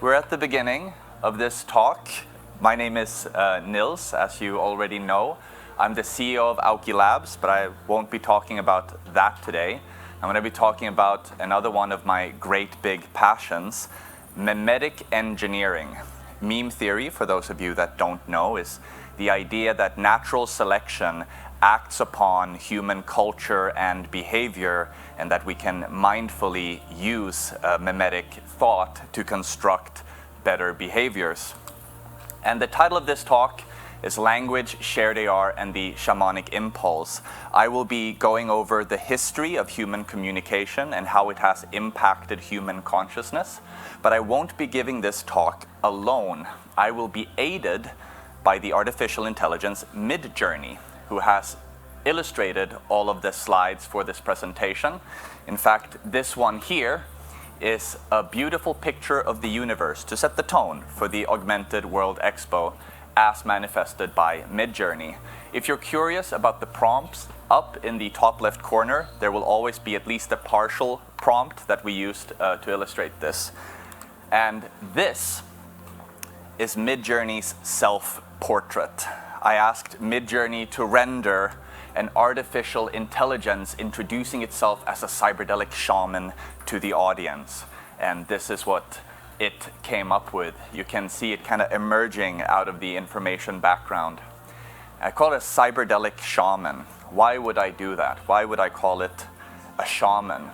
We're at the beginning of this talk. My name is Nils, as you already know. I'm the CEO of Auki Labs, but I won't be talking about that today. I'm going to be talking about another one of my great big passions, memetic engineering. Meme theory, for those of you that don't know, is the idea that natural selection acts upon human culture and behavior, and that we can mindfully use memetic thought to construct better behaviors. And the title of this talk is Language, Shared AR, and the Shamanic Impulse. I will be going over the history of human communication and how it has impacted human consciousness, but I won't be giving this talk alone. I will be aided by the artificial intelligence Midjourney, who has illustrated all of the slides for this presentation. In fact, this one here is a beautiful picture of the universe to set the tone for the Augmented World Expo as manifested by Midjourney. If you're curious about the prompts, up in the top left corner, there will always be at least a partial prompt that we used to illustrate this. And this is Midjourney's self-portrait. I asked Midjourney to render an artificial intelligence introducing itself as a cyberdelic shaman to the audience. And this is what it came up with. You can see it kind of emerging out of the information background. I call it a cyberdelic shaman. Why would I do that? Why would I call it a shaman?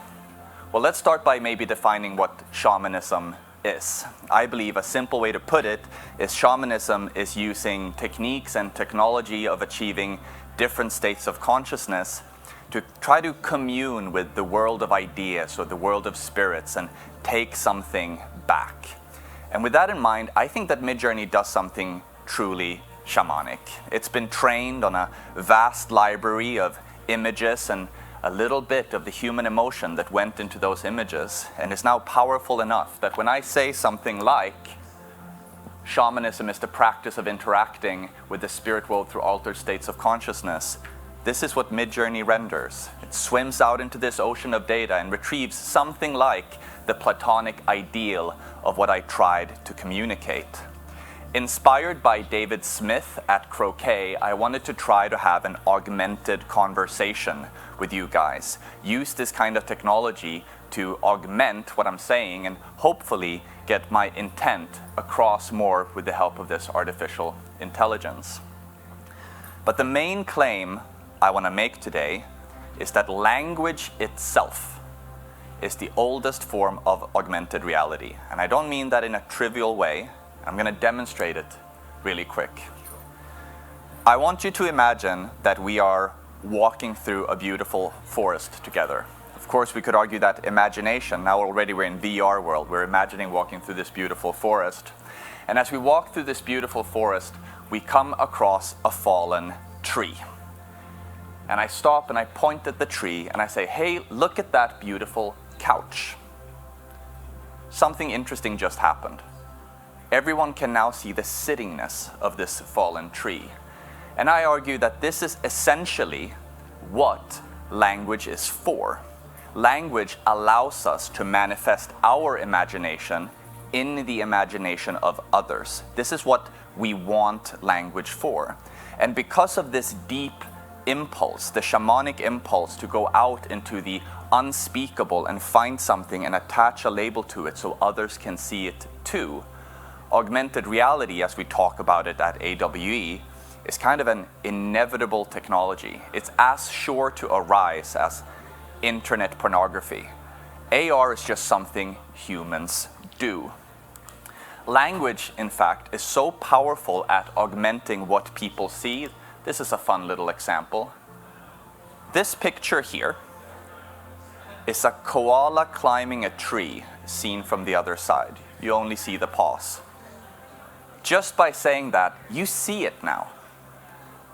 Well, let's start by maybe defining what shamanism is. I believe a simple way to put it is shamanism is using techniques and technology of achieving different states of consciousness to try to commune with the world of ideas or the world of spirits and take something back. And with that in mind, I think that Midjourney does something truly shamanic. It's been trained on a vast library of images and a little bit of the human emotion that went into those images, and is now powerful enough that when I say something like shamanism is the practice of interacting with the spirit world through altered states of consciousness, this is what Midjourney renders. It swims out into this ocean of data and retrieves something like the Platonic ideal of what I tried to communicate. Inspired by David Smith at Croquet, I wanted to try to have an augmented conversation with you guys. Use this kind of technology to augment what I'm saying and hopefully get my intent across more with the help of this artificial intelligence. But the main claim I want to make today is that language itself is the oldest form of augmented reality. And I don't mean that in a trivial way. I'm going to demonstrate it really quick. I want you to imagine that we are walking through a beautiful forest together. Of course, we could argue that imagination, now already we're in VR world, we're imagining walking through this beautiful forest. And as we walk through this beautiful forest, we come across a fallen tree. And I stop and I point at the tree and I say, hey, look at that beautiful couch. Something interesting just happened. Everyone can now see the sittingness of this fallen tree. And I argue that this is essentially what language is for. Language allows us to manifest our imagination in the imagination of others. This is what we want language for. And because of this deep impulse, the shamanic impulse to go out into the unspeakable and find something and attach a label to it so others can see it too, augmented reality, as we talk about it at AWE, is kind of an inevitable technology. It's as sure to arise as internet pornography. AR is just something humans do. Language, in fact, is so powerful at augmenting what people see. This is a fun little example. This picture here is a koala climbing a tree seen from the other side. You only see the paws. Just by saying that, you see it now.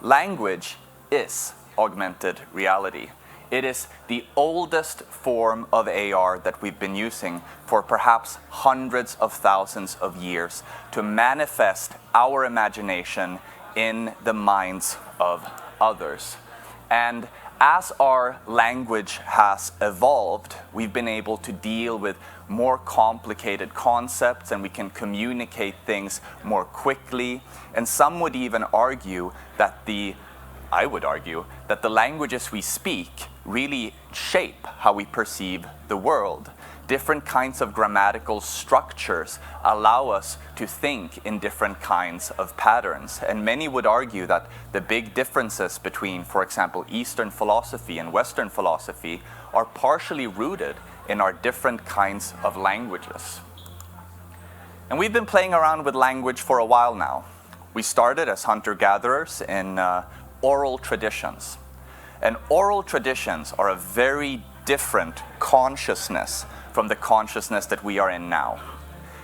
Language is augmented reality. It is the oldest form of AR that we've been using for perhaps hundreds of thousands of years to manifest our imagination in the minds of others. And as our language has evolved, we've been able to deal with more complicated concepts, and we can communicate things more quickly. And some would even argue that I would argue that the languages we speak really shape how we perceive the world. Different kinds of grammatical structures allow us to think in different kinds of patterns. And many would argue that the big differences between, for example, Eastern philosophy and Western philosophy are partially rooted in our different kinds of languages. And we've been playing around with language for a while now. We started as hunter-gatherers in oral traditions. And oral traditions are a very different consciousness from the consciousness that we are in now.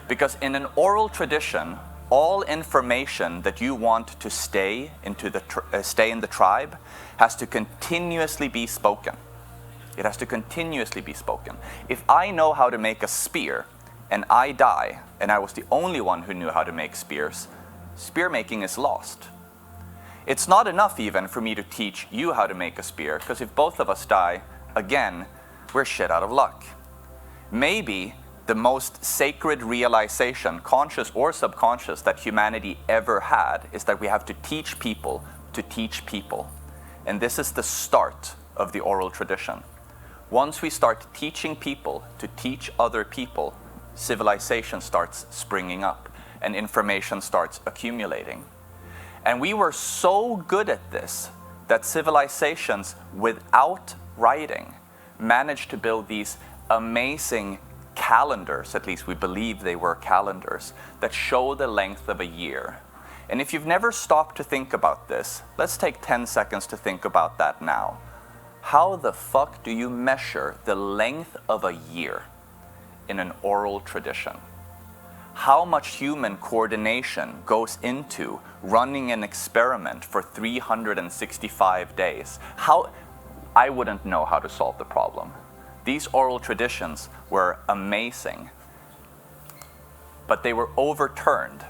Because in an oral tradition, all information that you want to stay in the tribe has to continuously be spoken. It has to continuously be spoken. If I know how to make a spear and I die, and I was the only one who knew how to make spears, spear making is lost. It's not enough even for me to teach you how to make a spear, because if both of us die, again, we're shit out of luck. Maybe the most sacred realization, conscious or subconscious, that humanity ever had is that we have to teach people to teach people. And this is the start of the oral tradition. Once we start teaching people to teach other people, civilization starts springing up and information starts accumulating. And we were so good at this that civilizations without writing managed to build these amazing calendars, at least we believe they were calendars, that show the length of a year. And if you've never stopped to think about this, let's take 10 seconds to think about that now. How the fuck do you measure the length of a year in an oral tradition? How much human coordination goes into running an experiment for 365 days? I wouldn't know how to solve the problem. These oral traditions were amazing, but they were overturned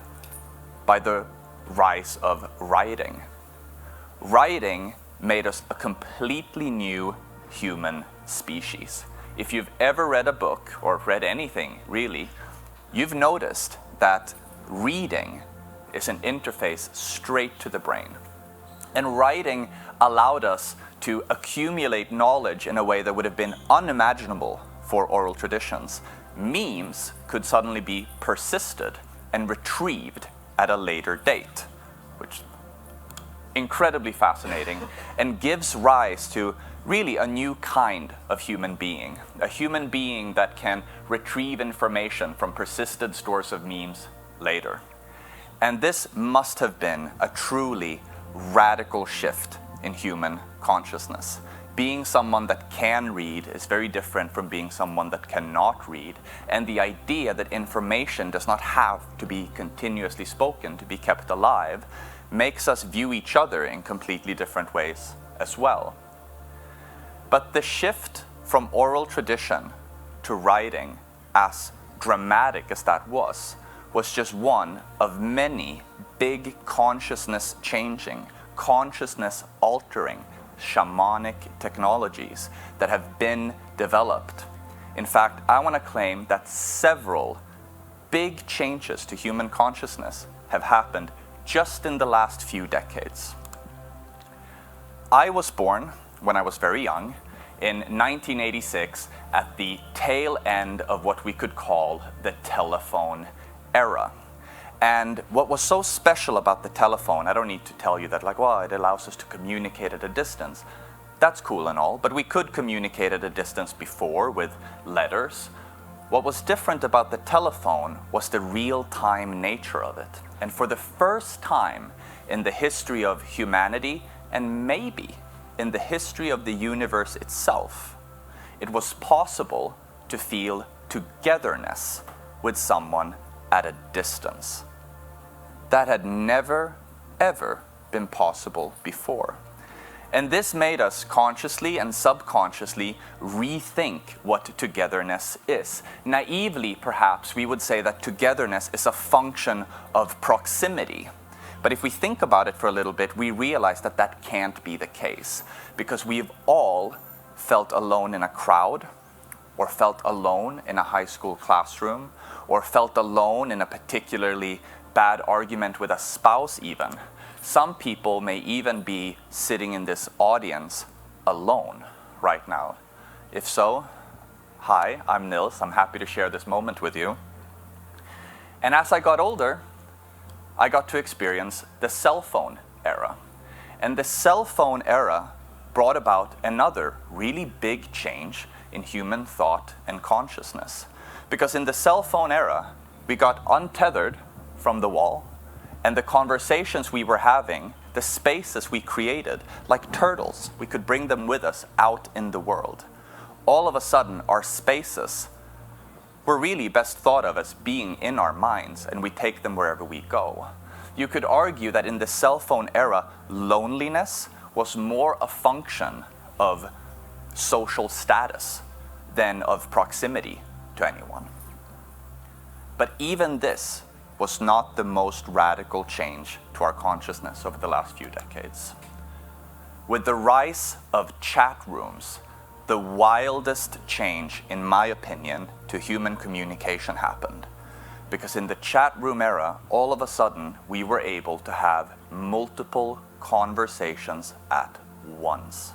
by the rise of writing. Writing made us a completely new human species. If you've ever read a book, or read anything really, you've noticed that reading is an interface straight to the brain. And writing allowed us to accumulate knowledge in a way that would have been unimaginable for oral traditions. Memes could suddenly be persisted and retrieved at a later date, which is incredibly fascinating and gives rise to really a new kind of human being. A human being that can retrieve information from persisted stores of memes later. And this must have been a truly radical shift in human consciousness. Being someone that can read is very different from being someone that cannot read. And the idea that information does not have to be continuously spoken to be kept alive makes us view each other in completely different ways as well. But the shift from oral tradition to writing, as dramatic as that was just one of many big consciousness changing, consciousness altering, shamanic technologies that have been developed. In fact, I want to claim that several big changes to human consciousness have happened just in the last few decades. I was born when I was very young, in 1986, at the tail end of what we could call the telephone era. And what was so special about the telephone, I don't need to tell you that, like, well, it allows us to communicate at a distance. That's cool and all, but we could communicate at a distance before with letters. What was different about the telephone was the real-time nature of it. And for the first time in the history of humanity, and maybe in the history of the universe itself, it was possible to feel togetherness with someone at a distance. That had never, ever been possible before. And this made us consciously and subconsciously rethink what togetherness is. Naively, perhaps, we would say that togetherness is a function of proximity. But if we think about it for a little bit, we realize that that can't be the case, because we've all felt alone in a crowd, or felt alone in a high school classroom, or felt alone in a particularly bad argument with a spouse even. Some people may even be sitting in this audience alone right now. If so, hi, I'm Nils. I'm happy to share this moment with you. And as I got older, I got to experience the cell phone era. And the cell phone era brought about another really big change in human thought and consciousness. Because in the cell phone era, we got untethered from the wall, and the conversations we were having, the spaces we created, like turtles, we could bring them with us out in the world. All of a sudden, our spaces were really best thought of as being in our minds, and we take them wherever we go. You could argue that in the cell phone era, loneliness was more a function of social status than of proximity to anyone. But even this was not the most radical change to our consciousness over the last few decades. With the rise of chat rooms, the wildest change, in my opinion, to human communication happened. Because in the chat room era, all of a sudden, we were able to have multiple conversations at once.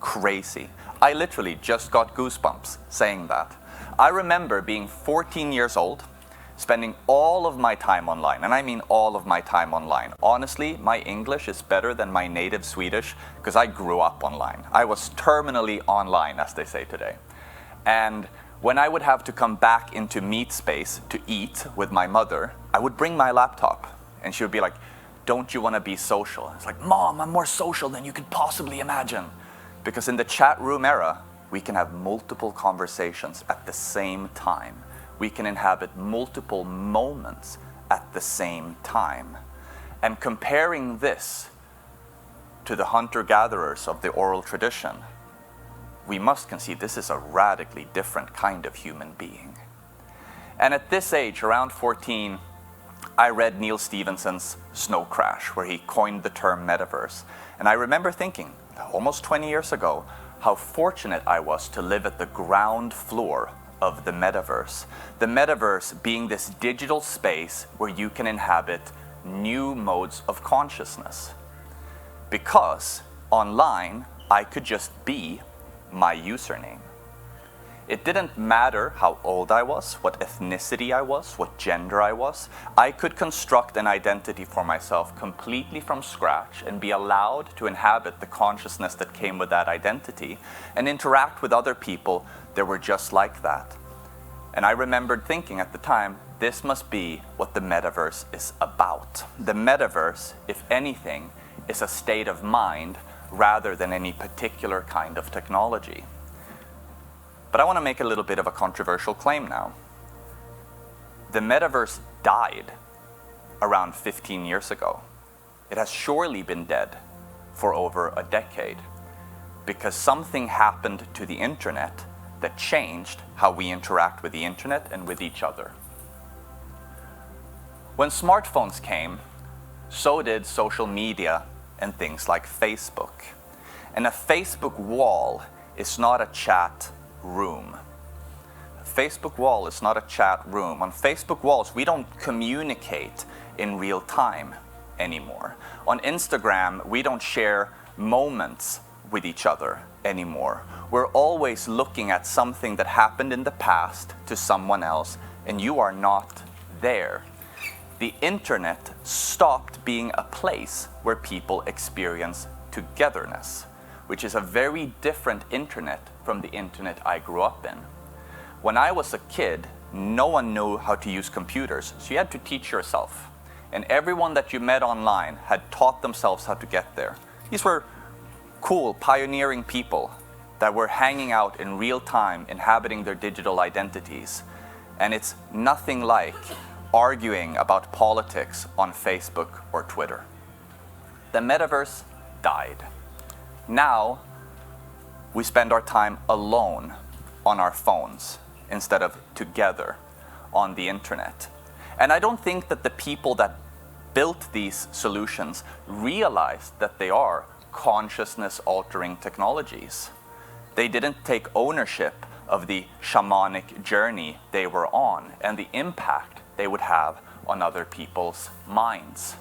Crazy. I literally just got goosebumps saying that. I remember being 14 years old, spending all of my time online, and I mean all of my time online. Honestly, my English is better than my native Swedish because I grew up online. I was terminally online, as they say today. And when I would have to come back into meat space to eat with my mother, I would bring my laptop, and she would be like, "Don't you want to be social?" It's like, "Mom, I'm more social than you could possibly imagine." Because in the chat room era, we can have multiple conversations at the same time. We can inhabit multiple moments at the same time. And comparing this to the hunter-gatherers of the oral tradition, we must concede this is a radically different kind of human being. And at this age, around 14, I read Neil Stephenson's Snow Crash, where he coined the term metaverse. And I remember thinking, almost 20 years ago, how fortunate I was to live at the ground floor of the metaverse. The metaverse being this digital space where you can inhabit new modes of consciousness. Because online, I could just be my username. It didn't matter how old I was, what ethnicity I was, what gender I was. I could construct an identity for myself completely from scratch and be allowed to inhabit the consciousness that came with that identity and interact with other people that were just like that. And I remembered thinking at the time, this must be what the metaverse is about. The metaverse, if anything, is a state of mind rather than any particular kind of technology. But I want to make a little bit of a controversial claim now. The metaverse died around 15 years ago. It has surely been dead for over a decade because something happened to the internet that changed how we interact with the internet and with each other. When smartphones came, so did social media and things like Facebook. And a Facebook wall is not a chat room. A Facebook wall is not a chat room. On Facebook walls, we don't communicate in real time anymore. On Instagram, we don't share moments with each other anymore. We're always looking at something that happened in the past to someone else, and you are not there. The internet stopped being a place where people experience togetherness, which is a very different internet from the internet I grew up in. When I was a kid, no one knew how to use computers, so you had to teach yourself. And everyone that you met online had taught themselves how to get there. These were cool, pioneering people that were hanging out in real time, inhabiting their digital identities. And it's nothing like arguing about politics on Facebook or Twitter. The metaverse died. Now, we spend our time alone on our phones instead of together on the internet. And I don't think that the people that built these solutions realized that they are consciousness-altering technologies. They didn't take ownership of the shamanic journey they were on and the impact they would have on other people's minds.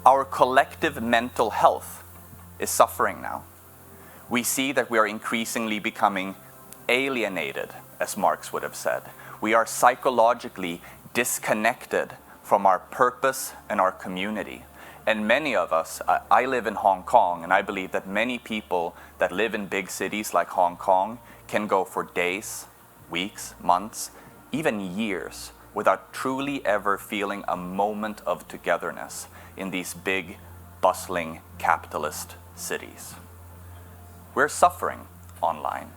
Our collective mental health is suffering now. We see that we are increasingly becoming alienated, as Marx would have said. We are psychologically disconnected from our purpose and our community. And many of us, I live in Hong Kong, and I believe that many people that live in big cities like Hong Kong can go for days, weeks, months, even years without truly ever feeling a moment of togetherness in these big, bustling capitalist cities. We're suffering online,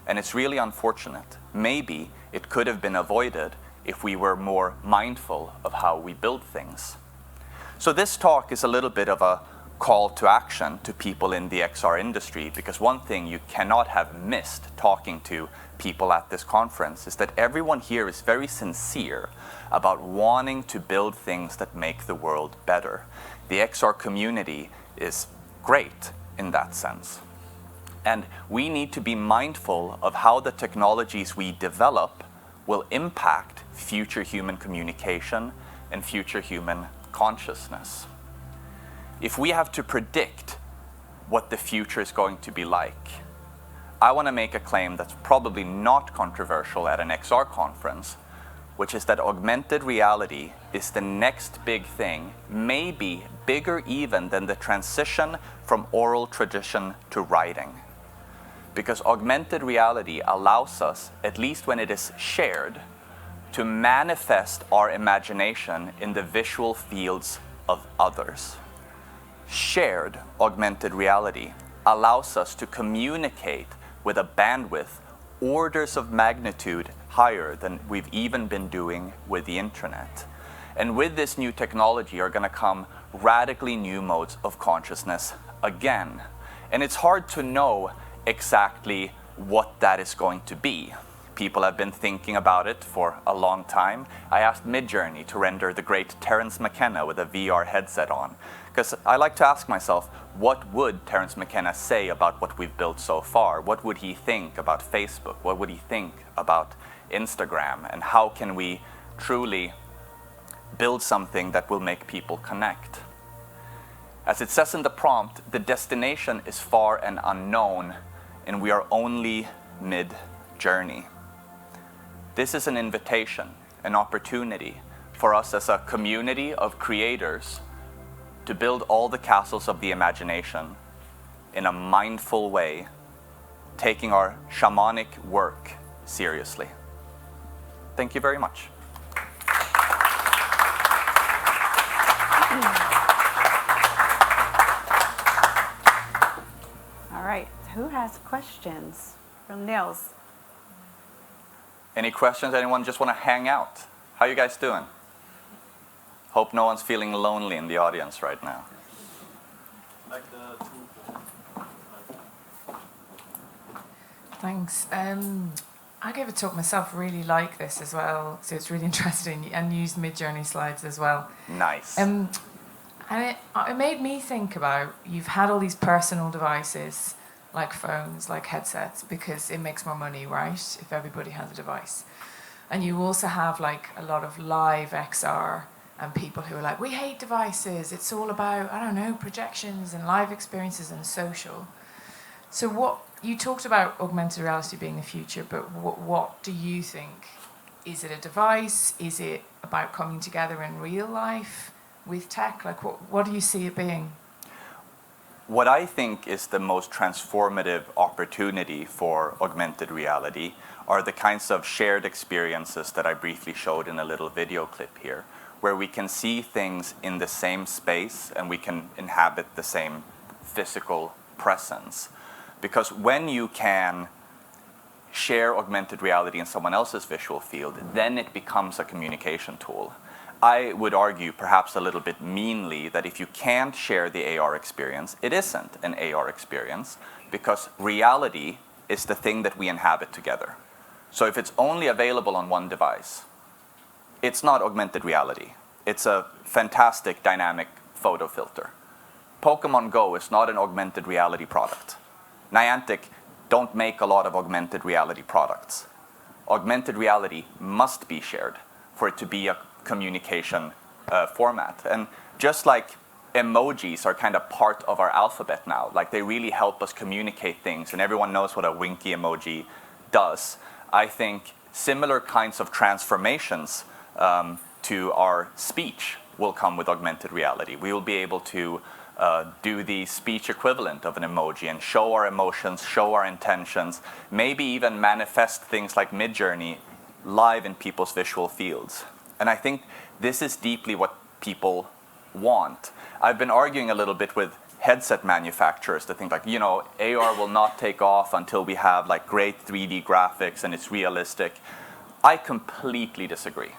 and it's really unfortunate. Maybe it could have been avoided if we were more mindful of how we build things. So this talk is a little bit of a call to action to people in the XR industry, because one thing you cannot have missed talking to people at this conference is that everyone here is very sincere about wanting to build things that make the world better. The XR community is great in that sense. And we need to be mindful of how the technologies we develop will impact future human communication and future human consciousness. If we have to predict what the future is going to be like, I want to make a claim that's probably not controversial at an XR conference, which is that augmented reality is the next big thing, maybe bigger even than the transition from oral tradition to writing. Because augmented reality allows us, at least when it is shared, to manifest our imagination in the visual fields of others. Shared augmented reality allows us to communicate with a bandwidth orders of magnitude higher than we've even been doing with the internet. And with this new technology are going to come radically new modes of consciousness again. And it's hard to know exactly what that is going to be. People have been thinking about it for a long time. I asked Midjourney to render the great Terence McKenna with a VR headset on, because I like to ask myself, what would Terence McKenna say about what we've built so far? What would he think about Facebook? What would he think about Instagram? And how can we truly build something that will make people connect? As it says in the prompt, the destination is far and unknown, and we are only mid-journey. This is an invitation, an opportunity for us as a community of creators to build all the castles of the imagination in a mindful way, taking our shamanic work seriously. Thank you very much. All right, who has questions from Nils? Any questions? Anyone just want to hang out? How you guys doing? Hope no one's feeling lonely in the audience right now. Thanks. I gave a talk myself, really like this as well, so it's really interesting, and used Midjourney slides as well. Nice. And it made me think about, you've had all these personal devices, like phones, like headsets, because it makes more money, right, if everybody has a device. And you also have like a lot of live XR and people who are like, we hate devices, it's all about, I don't know, projections and live experiences and social. So what, you talked about augmented reality being the future, but what do you think? Is it a device? Is it about coming together in real life with tech? Like what do you see it being? What I think is the most transformative opportunity for augmented reality are the kinds of shared experiences that I briefly showed in a little video clip here, where we can see things in the same space and we can inhabit the same physical presence. Because when you can share augmented reality in someone else's visual field, then it becomes a communication tool. I would argue, perhaps a little bit meanly, that if you can't share the AR experience, it isn't an AR experience, because reality is the thing that we inhabit together. So if it's only available on one device, it's not augmented reality. it's a fantastic dynamic photo filter. Pokemon Go is not an augmented reality product. Niantic don't make a lot of augmented reality products. Augmented reality must be shared for it to be a communication format. And just like emojis are kind of part of our alphabet now, like they really help us communicate things, and everyone knows what a winky emoji does, I think similar kinds of transformations to our speech will come with augmented reality. We will be able to do the speech equivalent of an emoji and show our emotions, show our intentions, maybe even manifest things like Midjourney live in people's visual fields. And I think this is deeply what people want. I've been arguing a little bit with headset manufacturers to think like, you know, AR will not take off until we have like great 3D graphics and it's realistic. I completely disagree.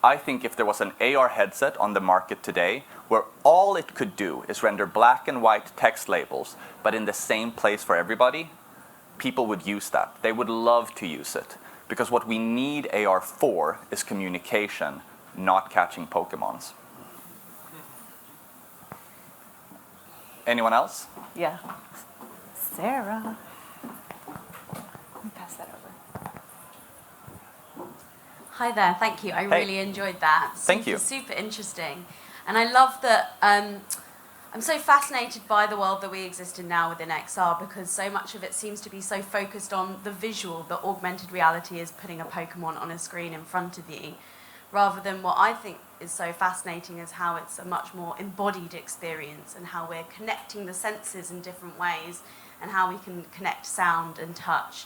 I think if there was an AR headset on the market today where all it could do is render black and white text labels, but in the same place for everybody, people would use that. They would love to use it. Because what we need AR for is communication, not catching Pokemons. Anyone else? Yeah. Sarah. Let me pass that over. Hi there, thank you. I really enjoyed that. Thank you. Super interesting. And I love that I'm so fascinated by the world that we exist in now within XR, because so much of it seems to be so focused on the visual, that augmented reality is putting a Pokemon on a screen in front of you, rather than what I think is so fascinating is how it's a much more embodied experience and how we're connecting the senses in different ways and how we can connect sound and touch.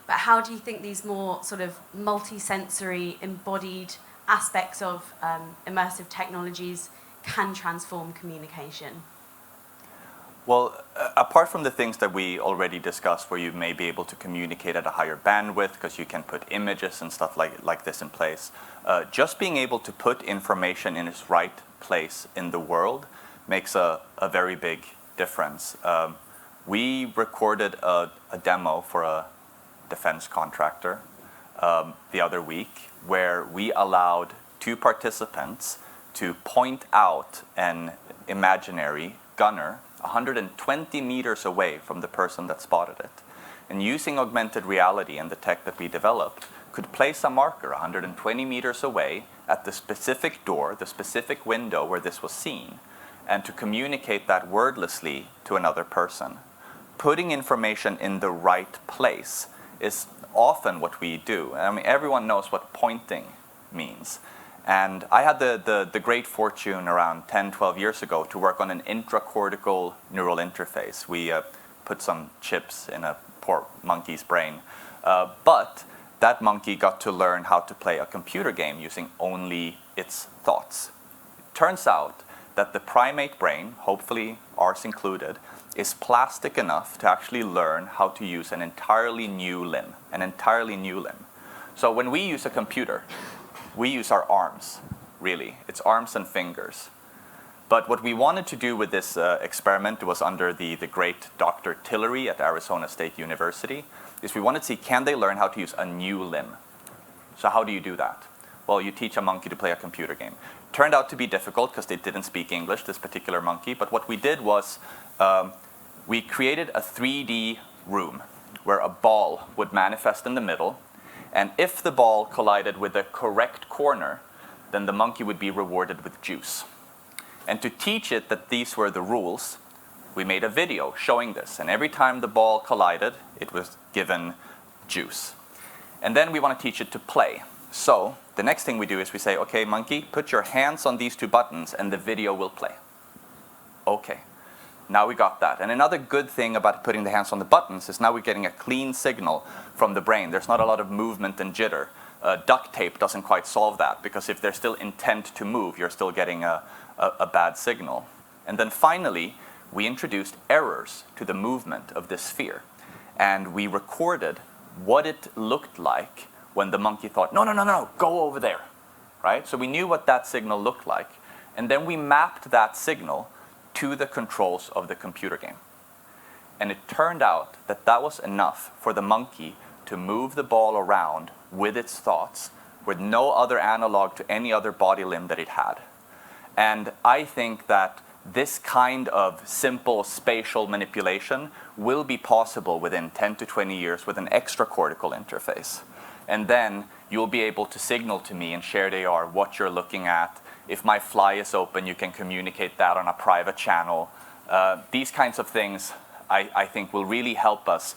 But how do you think these more sort of multi-sensory, embodied aspects of immersive technologies can transform communication? Well, apart from the things that we already discussed, where you may be able to communicate at a higher bandwidth because you can put images and stuff like this in place, just being able to put information in its right place in the world makes a very big difference. We recorded a demo for a defense contractor the other week, where we allowed 2 participants to point out an imaginary gunner 120 meters away from the person that spotted it. And using augmented reality and the tech that we developed, could place a marker 120 meters away at the specific door, the specific window where this was seen, and to communicate that wordlessly to another person. Putting information in the right place is often what we do. I mean, everyone knows what pointing means. And I had the great fortune around 10, 12 years ago to work on an intracortical neural interface. We put some chips in a poor monkey's brain. But that monkey got to learn how to play a computer game using only its thoughts. It turns out that the primate brain, hopefully ours included, is plastic enough to actually learn how to use an entirely new limb. So when we use a computer, we use our arms, really. It's arms and fingers. But what we wanted to do with this experiment was under the great Dr. Tillery at Arizona State University, is we wanted to see, can they learn how to use a new limb? So how do you do that? Well, you teach a monkey to play a computer game. Turned out to be difficult because they didn't speak English, this particular monkey. But what we did was we created a 3D room where a ball would manifest in the middle. And if the ball collided with the correct corner, then the monkey would be rewarded with juice. And to teach it that these were the rules, we made a video showing this. And every time the ball collided, it was given juice. And then we want to teach it to play. So the next thing we do is we say, okay, monkey, put your hands on these 2 buttons and the video will play. Okay. Now we got that. And another good thing about putting the hands on the buttons is now we're getting a clean signal from the brain. There's not a lot of movement and jitter. Duct tape doesn't quite solve that, because if there's still intent to move, you're still getting a bad signal. And then finally, we introduced errors to the movement of this sphere. And we recorded what it looked like when the monkey thought, no, go over there. Right? So we knew what that signal looked like. And then we mapped that signal to the controls of the computer game. And it turned out that that was enough for the monkey to move the ball around with its thoughts, with no other analog to any other body limb that it had. And I think that this kind of simple spatial manipulation will be possible within 10 to 20 years with an extracortical interface. And then you'll be able to signal to me in shared AR what you're looking at. If my fly is open, you can communicate that on a private channel. These kinds of things, I think, will really help us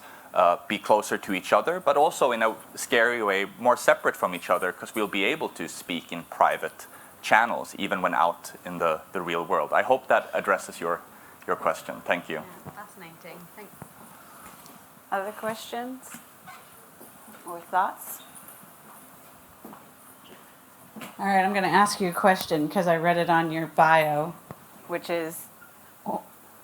be closer to each other, but also in a scary way, more separate from each other, because we'll be able to speak in private channels, even when out in the real world. I hope that addresses your question. Thank you. Yeah, fascinating. Thanks. Other questions or thoughts? All right, I'm going to ask you a question because I read it on your bio, which is,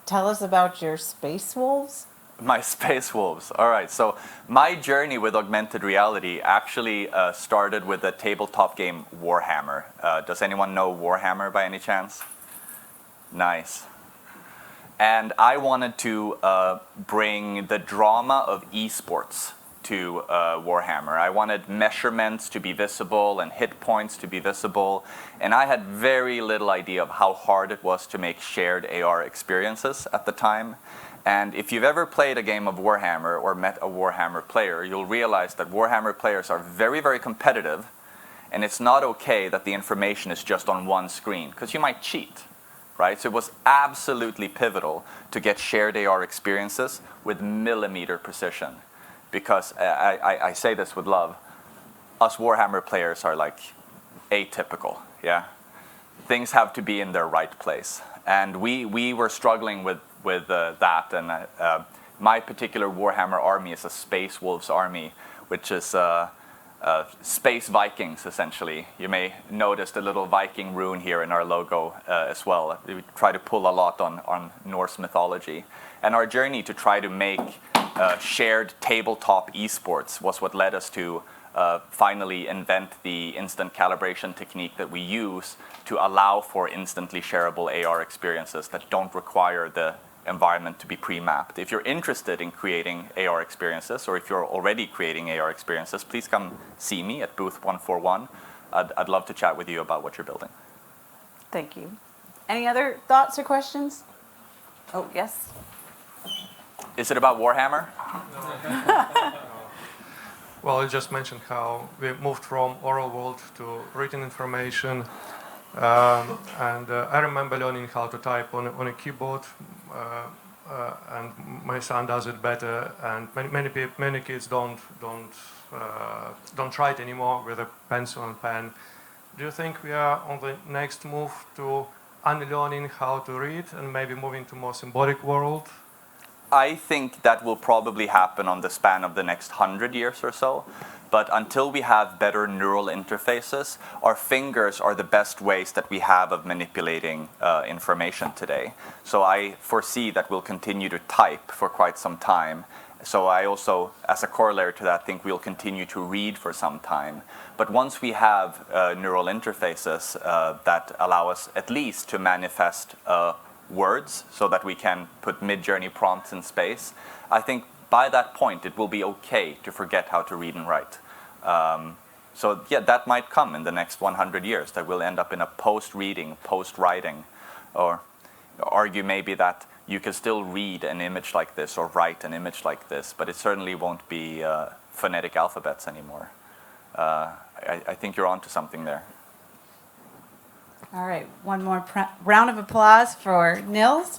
tell us about your space wolves. My space wolves. All right, so my journey with augmented reality actually started with the tabletop game Warhammer. Does anyone know Warhammer by any chance? Nice. And I wanted to bring the drama of esports to Warhammer. I wanted measurements to be visible and hit points to be visible, and I had very little idea of how hard it was to make shared AR experiences at the time. And if you've ever played a game of Warhammer or met a Warhammer player, you'll realize that Warhammer players are very, very competitive, and it's not okay that the information is just on one screen, because you might cheat, right? So it was absolutely pivotal to get shared AR experiences with millimeter precision, because I say this with love, us Warhammer players are like atypical, yeah? Things have to be in their right place. And we were struggling with that, and my particular Warhammer army is a Space Wolves army, which is space Vikings, essentially. You may notice the little Viking rune here in our logo as well. We try to pull a lot on Norse mythology. And our journey to try to make shared tabletop esports was what led us to finally invent the instant calibration technique that we use to allow for instantly shareable AR experiences that don't require the environment to be pre-mapped. If you're interested in creating AR experiences, or if you're already creating AR experiences, please come see me at booth 141. I'd love to chat with you about what you're building. Thank you. Any other thoughts or questions? Oh, yes. Is it about Warhammer? Well, you just mentioned how we moved from oral world to written information. And I remember learning how to type on a keyboard, and my son does it better. And many kids don't try it anymore with a pencil and pen. Do you think we are on the next move to unlearning how to read and maybe moving to more symbolic world? I think that will probably happen on the span of the next 100 years or so. But until we have better neural interfaces, our fingers are the best ways that we have of manipulating information today. So I foresee that we'll continue to type for quite some time. So I also, as a corollary to that, think we'll continue to read for some time. But once we have neural interfaces that allow us at least to manifest words so that we can put mid-journey prompts in space, I think by that point it will be okay to forget how to read and write. So yeah, that might come in the next 100 years, that we'll end up in a post-reading, post-writing, or argue maybe that you can still read an image like this or write an image like this, but it certainly won't be phonetic alphabets anymore. I think you're onto something there. All right, one more round of applause for Nils.